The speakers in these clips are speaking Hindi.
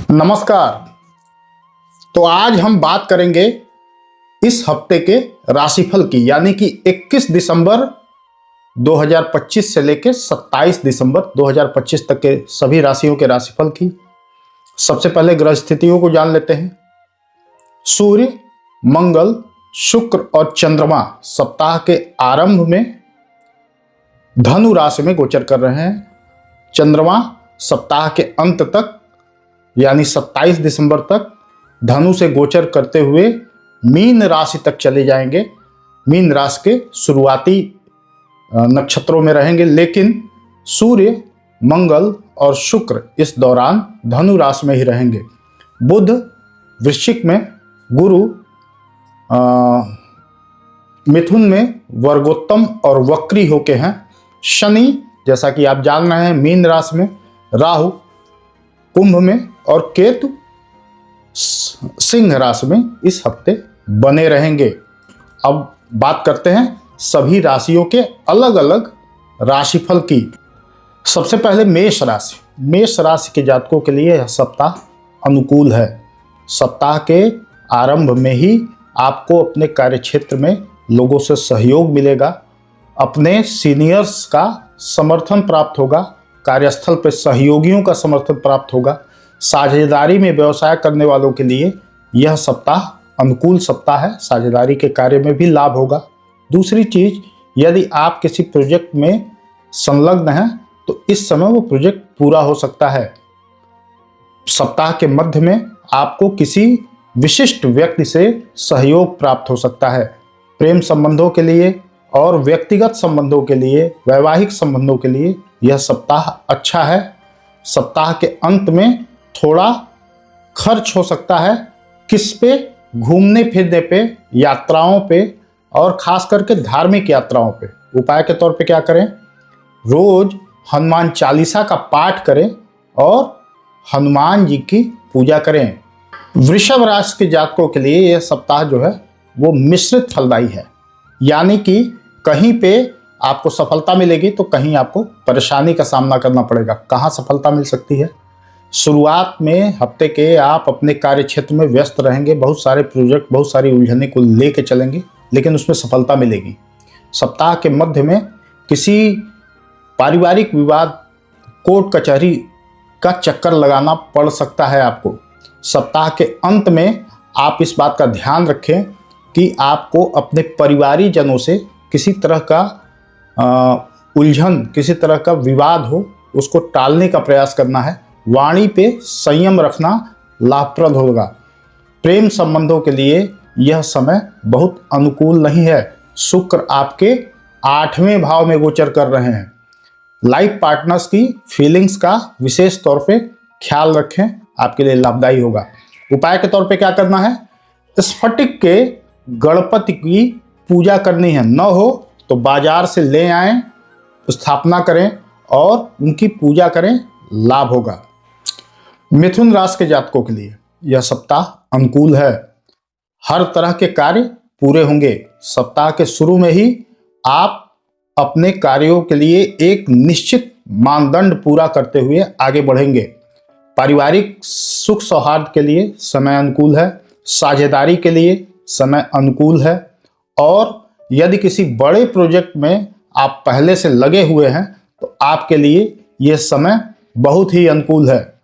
नमस्कार। तो आज हम बात करेंगे इस हफ्ते के राशिफल की, यानी कि 21 दिसंबर 2025 से लेकर 27 दिसंबर 2025 तक के सभी राशियों के राशिफल की। सबसे पहले ग्रह स्थितियों को जान लेते हैं। सूर्य, मंगल, शुक्र और चंद्रमा सप्ताह के आरंभ में धनु राशि में गोचर कर रहे हैं। चंद्रमा सप्ताह के अंत तक यानी 27 दिसंबर तक धनु से गोचर करते हुए मीन राशि तक चले जाएंगे। मीन राशि के शुरुआती नक्षत्रों में रहेंगे, लेकिन सूर्य, मंगल और शुक्र इस दौरान धनु राशि में ही रहेंगे। बुध वृश्चिक में, गुरु मिथुन में वर्गोत्तम और वक्री होके हैं। शनि, जैसा कि आप जान रहे हैं, मीन राशि में, राहु कुंभ में और केतु सिंह राशि में इस हफ्ते बने रहेंगे। अब बात करते हैं सभी राशियों के अलग अलग राशिफल की। सबसे पहले मेष राशि। मेष राशि के जातकों के लिए यह सप्ताह अनुकूल है। सप्ताह के आरंभ में ही आपको अपने कार्यक्षेत्र में लोगों से सहयोग मिलेगा, अपने सीनियर्स का समर्थन प्राप्त होगा, कार्यस्थल पर सहयोगियों का समर्थन प्राप्त होगा। साझेदारी में व्यवसाय करने वालों के लिए यह सप्ताह अनुकूल सप्ताह है। साझेदारी के कार्य में भी लाभ होगा। दूसरी चीज, यदि आप किसी प्रोजेक्ट में संलग्न हैं तो इस समय वो प्रोजेक्ट पूरा हो सकता है। सप्ताह के मध्य में आपको किसी विशिष्ट व्यक्ति से सहयोग प्राप्त हो सकता है। प्रेम संबंधों के लिए और व्यक्तिगत संबंधों के लिए, वैवाहिक संबंधों के लिए यह सप्ताह अच्छा है। सप्ताह के अंत में थोड़ा खर्च हो सकता है। किस पे? घूमने फिरने पे, यात्राओं पे और खास करके धार्मिक यात्राओं पे। उपाय के तौर पे क्या करें? रोज हनुमान चालीसा का पाठ करें और हनुमान जी की पूजा करें। वृषभ राशि के जातकों के लिए यह सप्ताह जो है वो मिश्रित फलदायी है, यानी कि कहीं पे आपको सफलता मिलेगी तो कहीं आपको परेशानी का सामना करना पड़ेगा। कहाँ सफलता मिल सकती है? शुरुआत में हफ्ते के आप अपने कार्य क्षेत्र में व्यस्त रहेंगे, बहुत सारे प्रोजेक्ट, बहुत सारी उलझने को लेके चलेंगे, लेकिन उसमें सफलता मिलेगी। सप्ताह के मध्य में किसी पारिवारिक विवाद, कोर्ट कचहरी का चक्कर लगाना पड़ सकता है आपको। सप्ताह के अंत में आप इस बात का ध्यान रखें कि आपको अपने परिवारी जनों से किसी तरह का उलझन, किसी तरह का विवाद हो, उसको टालने का प्रयास करना है। वाणी पे संयम रखना लाभप्रद होगा। प्रेम संबंधों के लिए यह समय बहुत अनुकूल नहीं है। शुक्र आपके 8वें भाव में गोचर कर रहे हैं। लाइफ पार्टनर्स की फीलिंग्स का विशेष तौर पे ख्याल रखें, आपके लिए लाभदायी होगा। उपाय के तौर पे क्या करना है? स्फटिक के गणपति की पूजा करनी है। न हो तो बाजार से ले आएं, स्थापना करें और उनकी पूजा करें, लाभ होगा। मिथुन राशि के जातकों के लिए यह सप्ताह अनुकूल है। हर तरह के कार्य पूरे होंगे। सप्ताह के शुरू में ही आप अपने कार्यों के लिए एक निश्चित मानदंड पूरा करते हुए आगे बढ़ेंगे। पारिवारिक सुख सौहार्द के लिए समय अनुकूल है। साझेदारी के लिए समय अनुकूल है। और यदि किसी बड़े प्रोजेक्ट में आप पहले से लगे हुए हैं तो आपके लिए यह समय बहुत ही अनुकूल है।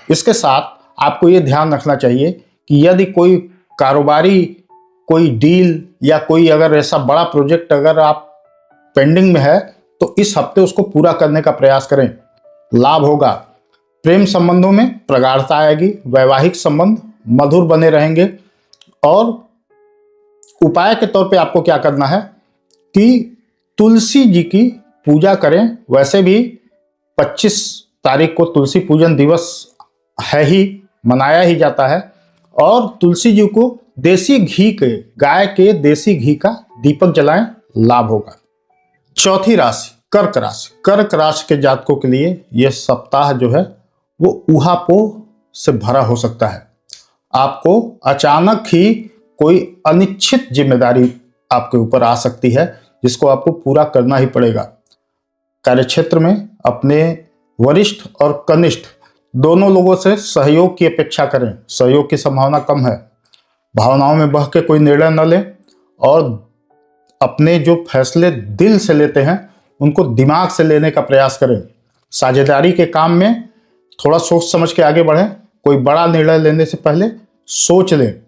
इसके साथ आपको ये ध्यान रखना चाहिए कि यदि कोई कारोबारी, कोई डील या कोई अगर ऐसा बड़ा प्रोजेक्ट अगर आप पेंडिंग में है तो इस हफ्ते उसको पूरा करने का प्रयास करें, लाभ होगा। प्रेम संबंधों में प्रगाढ़ता आएगी। वैवाहिक संबंध मधुर बने रहेंगे। और उपाय के तौर पे आपको क्या करना है कि तुलसी जी की पूजा करें। वैसे भी 25 तारीख को तुलसी पूजन दिवस है ही, मनाया ही जाता है। और तुलसी जी को देसी घी के, गाय के देसी घी का दीपक जलाएं, लाभ होगा। चौथी राशि कर्क राशि। कर्क राशि के जातकों के लिए यह सप्ताह जो है वो ऊहापोह से भरा हो सकता है। आपको अचानक ही कोई अनिश्चित जिम्मेदारी आपके ऊपर आ सकती है, जिसको आपको पूरा करना ही पड़ेगा। कार्यक्षेत्र में अपने वरिष्ठ और कनिष्ठ दोनों लोगों से सहयोग की अपेक्षा करें, सहयोग की संभावना कम है। भावनाओं में बह के कोई निर्णय न लें और अपने जो फैसले दिल से लेते हैं उनको दिमाग से लेने का प्रयास करें। साझेदारी के काम में थोड़ा सोच समझ के आगे बढ़ें, कोई बड़ा निर्णय लेने से पहले सोच लें।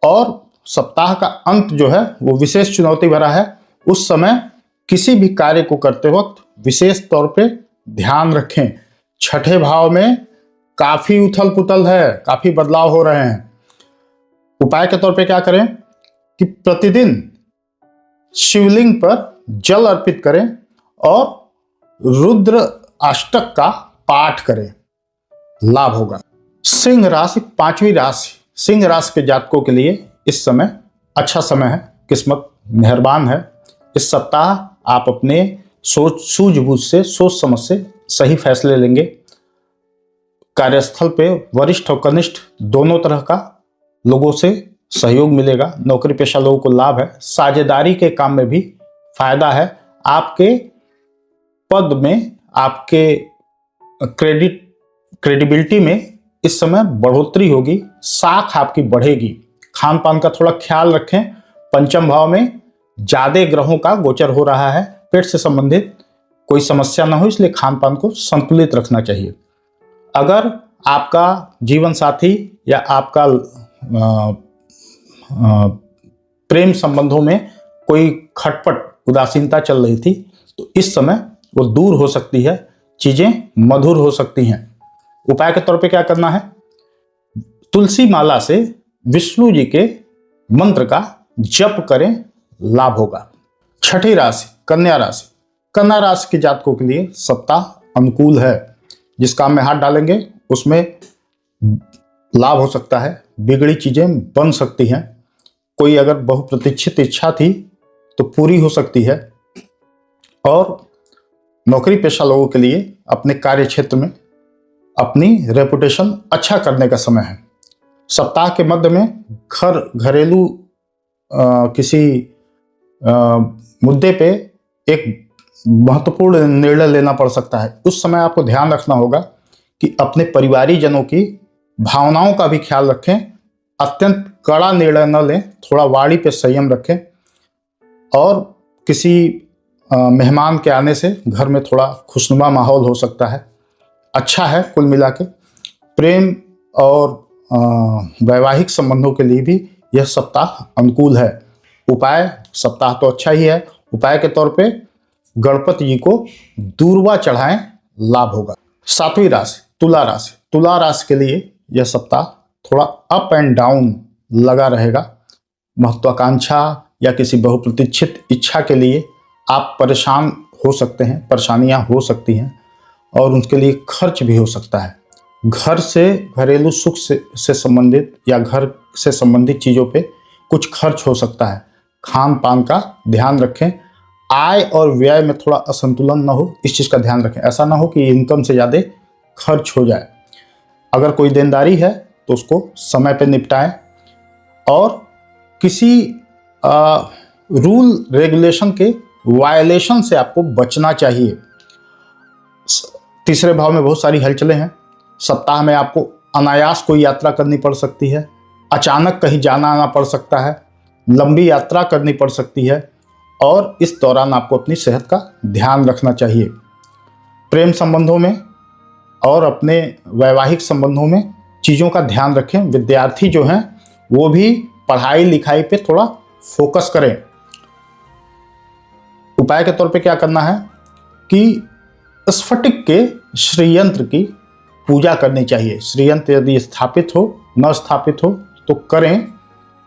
और सप्ताह का अंत जो है वो विशेष चुनौती भरा है। उस समय किसी भी कार्य को करते वक्त विशेष तौर पे ध्यान रखें। छठे भाव में काफी उथल पुथल है, काफी बदलाव हो रहे हैं। उपाय के तौर पे क्या करें कि प्रतिदिन शिवलिंग पर जल अर्पित करें और रुद्र अष्टक का पाठ करें, लाभ होगा। सिंह राशि, पांचवी राशि, सिंह राशि के जातकों के लिए इस समय अच्छा समय है, किस्मत मेहरबान है। इस सप्ताह आप अपने सोच सूझबूझ से, सोच समझ से सही फैसले लेंगे। कार्यस्थल पे वरिष्ठ और कनिष्ठ दोनों तरह का लोगों से सहयोग मिलेगा। नौकरी पेशा लोगों को लाभ है। साझेदारी के काम में भी फायदा है। आपके पद में, आपके क्रेडिबिलिटी में इस समय बढ़ोतरी होगी, साख आपकी बढ़ेगी। खान पान का थोड़ा ख्याल रखें। पंचम भाव में ज्यादा ग्रहों का गोचर हो रहा है, पेट से संबंधित कोई समस्या ना हो, इसलिए खान पान को संतुलित रखना चाहिए। अगर आपका जीवन साथी या आपका प्रेम संबंधों में कोई खटपट, उदासीनता चल रही थी, तो इस समय वो दूर हो सकती है, चीजें मधुर हो सकती हैं। उपाय के तौर पे क्या करना है, तुलसी माला से विष्णु जी के मंत्र का जप करें, लाभ होगा। छठी राशि, कन्या राशि। कन्या राशि के जातकों के लिए सप्ताह अनुकूल है। जिस काम में हाथ डालेंगे उसमें लाभ हो सकता है, बिगड़ी चीजें बन सकती हैं। कोई अगर बहुप्रतीक्षित इच्छा थी तो पूरी हो सकती है। और नौकरी पेशा लोगों के लिए अपने कार्य क्षेत्र में अपनी रेपुटेशन अच्छा करने का समय है। सप्ताह के मध्य में घरेलू किसी मुद्दे पे एक महत्वपूर्ण निर्णय लेना पड़ सकता है। उस समय आपको ध्यान रखना होगा कि अपने परिवारीजनों की भावनाओं का भी ख्याल रखें। अत्यंत कड़ा निर्णय न लें, थोड़ा वाणी पे संयम रखें। और किसी मेहमान के आने से घर में थोड़ा खुशनुमा माहौल हो सकता है। अच्छा है कुल मिला के। प्रेम और वैवाहिक संबंधों के लिए भी यह सप्ताह अनुकूल है। उपाय, सप्ताह तो अच्छा ही है। उपाय के तौर पे गणपति जी को दूर्वा चढ़ाएं, लाभ होगा। सातवीं राशि, तुला राशि। तुला राशि के लिए यह सप्ताह थोड़ा अप एंड डाउन लगा रहेगा। महत्वाकांक्षा या किसी बहुप्रतीक्षित इच्छा के लिए आप परेशान हो सकते हैं, परेशानियां हो सकती हैं और उनके लिए खर्च भी हो सकता है। घर से, घरेलू सुख से संबंधित या घर से संबंधित चीज़ों पे कुछ खर्च हो सकता है। खान पान का ध्यान रखें। आय और व्यय में थोड़ा असंतुलन ना हो, इस चीज़ का ध्यान रखें। ऐसा ना हो कि इनकम से ज़्यादा खर्च हो जाए। अगर कोई देनदारी है तो उसको समय पे निपटाएं। और किसी रूल रेगुलेशन के वायलेशन से आपको बचना चाहिए। तीसरे भाव में बहुत सारी हलचलें हैं। सप्ताह में आपको अनायास कोई यात्रा करनी पड़ सकती है, अचानक कहीं जाना आना पड़ सकता है, लंबी यात्रा करनी पड़ सकती है और इस दौरान आपको अपनी सेहत का ध्यान रखना चाहिए। प्रेम संबंधों में और अपने वैवाहिक संबंधों में चीज़ों का ध्यान रखें। विद्यार्थी जो हैं वो भी पढ़ाई लिखाई पे थोड़ा फोकस करें। उपाय के तौर पे क्या करना है कि स्फटिक के श्रीयंत्र की पूजा करनी चाहिए। श्रीयंत्र यदि स्थापित हो, न स्थापित हो तो करें,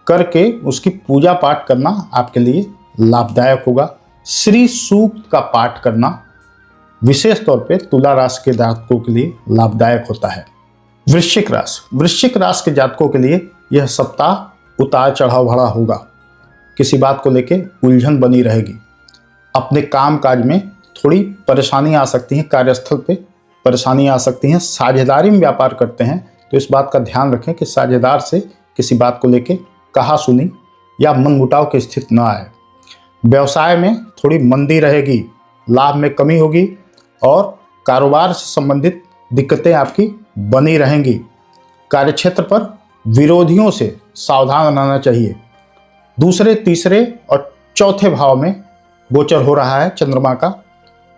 करके उसकी पूजा पाठ करना आपके लिए लाभदायक होगा। श्री सूक्त का पाठ करना विशेष तौर पे तुला राशि के जातकों के लिए लाभदायक होता है। वृश्चिक राशि, वृश्चिक राशि के जातकों के लिए यह सप्ताह उतार चढ़ाव भरा होगा। किसी बात को लेके उलझन बनी रहेगी। अपने काम काज में थोड़ी परेशानी आ सकती हैं, कार्यस्थल पे परेशानी आ सकती हैं। साझेदारी में व्यापार करते हैं तो इस बात का ध्यान रखें कि साझेदार से किसी बात को लेके कहा सुनी या मनमुटाव की स्थिति न आए। व्यवसाय में थोड़ी मंदी रहेगी, लाभ में कमी होगी और कारोबार से संबंधित दिक्कतें आपकी बनी रहेंगी। कार्यक्षेत्र पर विरोधियों से सावधान रहना चाहिए। दूसरे, तीसरे और चौथे भाव में गोचर हो रहा है चंद्रमा का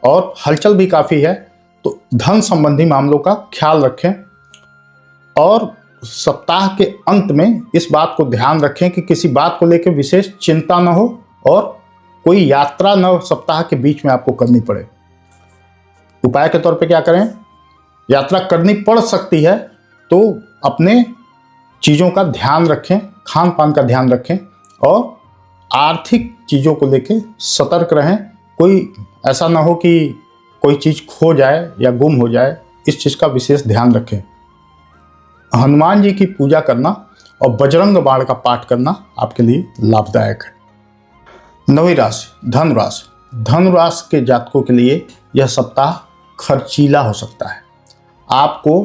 और हलचल भी काफ़ी है, तो धन संबंधी मामलों का ख्याल रखें। और सप्ताह के अंत में इस बात को ध्यान रखें कि किसी बात को लेकर विशेष चिंता न हो और कोई यात्रा न सप्ताह के बीच में आपको करनी पड़े। उपाय के तौर पे क्या करें? यात्रा करनी पड़ सकती है तो अपने चीज़ों का ध्यान रखें, खान पान का ध्यान रखें और आर्थिक चीज़ों को लेकर सतर्क रहें। कोई ऐसा ना हो कि कोई चीज़ खो जाए या गुम हो जाए, इस चीज़ का विशेष ध्यान रखें। हनुमान जी की पूजा करना और बजरंग बाण का पाठ करना आपके लिए लाभदायक है। 9वीं राशि धनुराशि। धनुराशि के जातकों के लिए यह सप्ताह खर्चीला हो सकता है। आपको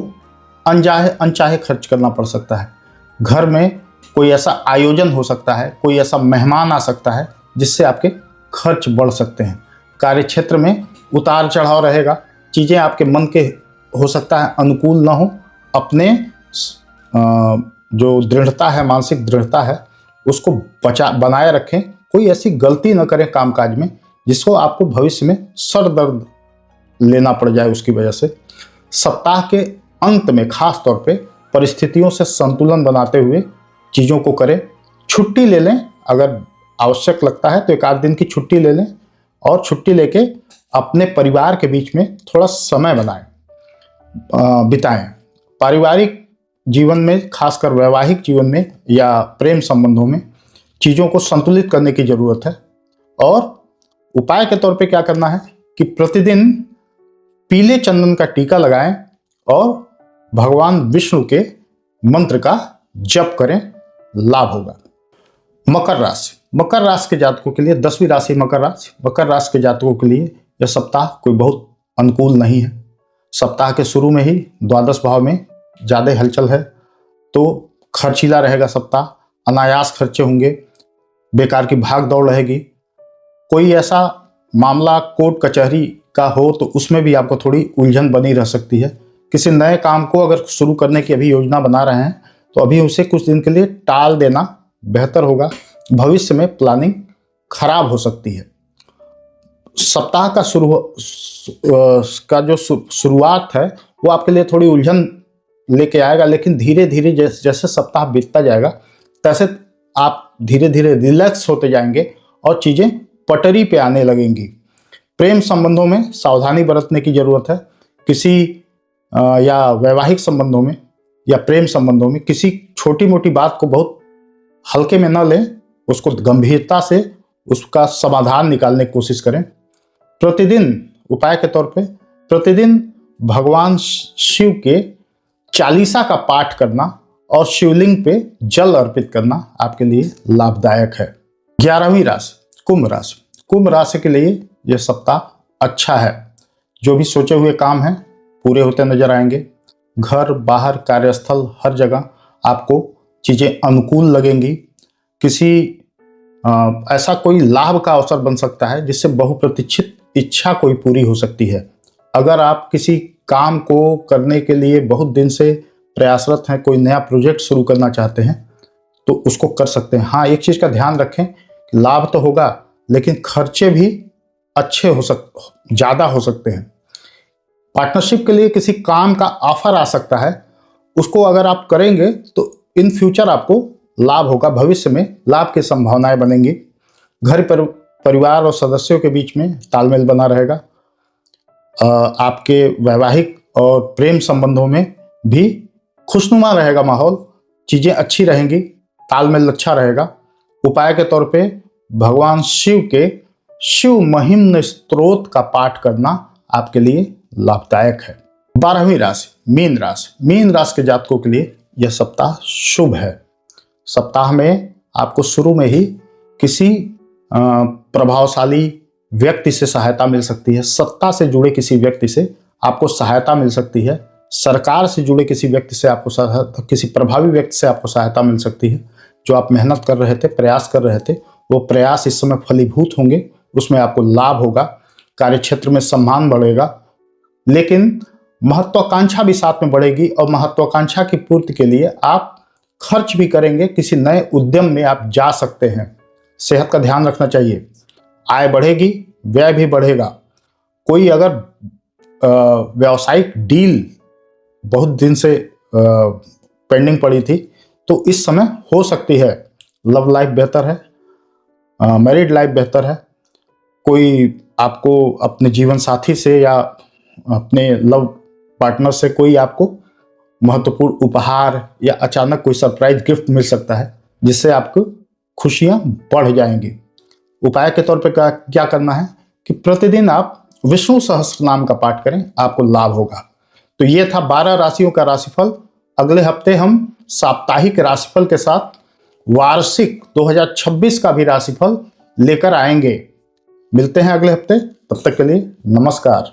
अनचाहे खर्च करना पड़ सकता है। घर में कोई ऐसा आयोजन हो सकता है, कोई ऐसा मेहमान आ सकता है जिससे आपके खर्च बढ़ सकते हैं। कार्यक्षेत्र में उतार चढ़ाव रहेगा, चीज़ें आपके मन के हो सकता है अनुकूल ना हो। अपने जो दृढ़ता है, मानसिक दृढ़ता है, उसको बनाए रखें। कोई ऐसी गलती न करें कामकाज में जिसको आपको भविष्य में सर दर्द लेना पड़ जाए उसकी वजह से। सप्ताह के अंत में खास तौर पे परिस्थितियों से संतुलन बनाते हुए चीज़ों को करें। छुट्टी ले लें, अगर आवश्यक लगता है तो 1 आध दिन की छुट्टी ले लें और छुट्टी लेके अपने परिवार के बीच में थोड़ा समय बिताएं। पारिवारिक जीवन में, खासकर वैवाहिक जीवन में या प्रेम संबंधों में चीज़ों को संतुलित करने की ज़रूरत है। और उपाय के तौर पे क्या करना है कि प्रतिदिन पीले चंदन का टीका लगाएं और भगवान विष्णु के मंत्र का जप करें, लाभ होगा। मकर राशि। मकर राशि के जातकों के लिए 10वीं राशि मकर राशि। मकर राशि के जातकों के लिए यह सप्ताह कोई बहुत अनुकूल नहीं है। सप्ताह के शुरू में ही द्वादश भाव में ज़्यादा हलचल है, तो खर्चीला रहेगा सप्ताह। अनायास खर्चे होंगे, बेकार की भाग दौड़ रहेगी। कोई ऐसा मामला कोर्ट कचहरी का हो तो उसमें भी आपको थोड़ी उलझन बनी रह सकती है। किसी नए काम को अगर शुरू करने की अभी योजना बना रहे हैं तो अभी उसे कुछ दिन के लिए टाल देना बेहतर होगा। भविष्य में प्लानिंग खराब हो सकती है। सप्ताह का शुरुआत है वो आपके लिए थोड़ी उलझन लेके आएगा, लेकिन धीरे धीरे जैसे सप्ताह बीतता जाएगा तैसे आप धीरे धीरे रिलैक्स होते जाएंगे और चीज़ें पटरी पे आने लगेंगी। प्रेम संबंधों में सावधानी बरतने की ज़रूरत है। किसी या वैवाहिक संबंधों में या प्रेम संबंधों में किसी छोटी मोटी बात को बहुत हल्के में न लें, उसको गंभीरता से उसका समाधान निकालने की कोशिश करें। प्रतिदिन उपाय के तौर पे प्रतिदिन भगवान शिव के चालीसा का पाठ करना और शिवलिंग पे जल अर्पित करना आपके लिए लाभदायक है। 11वीं राशि कुंभ राशि। कुंभ राशि के लिए यह सप्ताह अच्छा है। जो भी सोचे हुए काम हैं पूरे होते नजर आएंगे। घर, बाहर, कार्यस्थल, हर जगह आपको चीज़ें अनुकूल लगेंगी। किसी ऐसा कोई लाभ का अवसर बन सकता है जिससे बहुप्रतीक्षित इच्छा कोई पूरी हो सकती है। अगर आप किसी काम को करने के लिए बहुत दिन से प्रयासरत हैं, कोई नया प्रोजेक्ट शुरू करना चाहते हैं तो उसको कर सकते हैं। हाँ, एक चीज़ का ध्यान रखें, लाभ तो होगा लेकिन खर्चे भी ज़्यादा हो सकते हैं। पार्टनरशिप के लिए किसी काम का ऑफर आ सकता है, उसको अगर आप करेंगे तो इन फ्यूचर आपको लाभ होगा। भविष्य में लाभ की संभावनाएं बनेंगी। घर पर परिवार और सदस्यों के बीच में तालमेल बना रहेगा। आपके वैवाहिक और प्रेम संबंधों में भी खुशनुमा रहेगा माहौल। चीज़ें अच्छी रहेंगी, तालमेल अच्छा रहेगा। उपाय के तौर पे भगवान शिव के शिव महिम्न स्तोत्र का पाठ करना आपके लिए लाभदायक है। 12वीं राशि मीन राशि। मीन राशि के जातकों के लिए यह सप्ताह शुभ है। सप्ताह में आपको शुरू में ही किसी प्रभावशाली व्यक्ति से सहायता मिल सकती है। सत्ता से जुड़े किसी व्यक्ति से आपको सहायता मिल सकती है। सरकार से जुड़े किसी व्यक्ति से आपको किसी प्रभावी व्यक्ति से आपको सहायता मिल सकती है। जो आप मेहनत कर रहे थे, प्रयास कर रहे थे, वो प्रयास इस समय फलीभूत होंगे, उसमें आपको लाभ होगा। कार्यक्षेत्र में सम्मान बढ़ेगा। लेकिन महत्वाकांक्षा भी साथ में बढ़ेगी और महत्वाकांक्षा की पूर्ति के लिए आप खर्च भी करेंगे, किसी नए उद्यम में आप जा सकते हैं। सेहत का ध्यान रखना चाहिए। आय बढ़ेगी, व्यय भी बढ़ेगा। कोई अगर व्यावसायिक डील बहुत दिन से पेंडिंग पड़ी थी तो इस समय हो सकती है। लव लाइफ बेहतर है, मैरिड लाइफ बेहतर है। कोई आपको अपने जीवन साथी से या अपने लव पार्टनर से कोई आपको महत्वपूर्ण उपहार या अचानक कोई सरप्राइज गिफ्ट मिल सकता है, जिससे आपको खुशियां बढ़ जाएंगी। उपाय के तौर पे क्या करना है कि प्रतिदिन आप विष्णु सहस्त्र नाम का पाठ करें, आपको लाभ होगा। तो ये था 12 राशियों का राशिफल। अगले हफ्ते हम साप्ताहिक राशिफल के साथ वार्षिक 2026 का भी राशिफल लेकर आएंगे। मिलते हैं अगले हफ्ते, तब तक के लिए नमस्कार।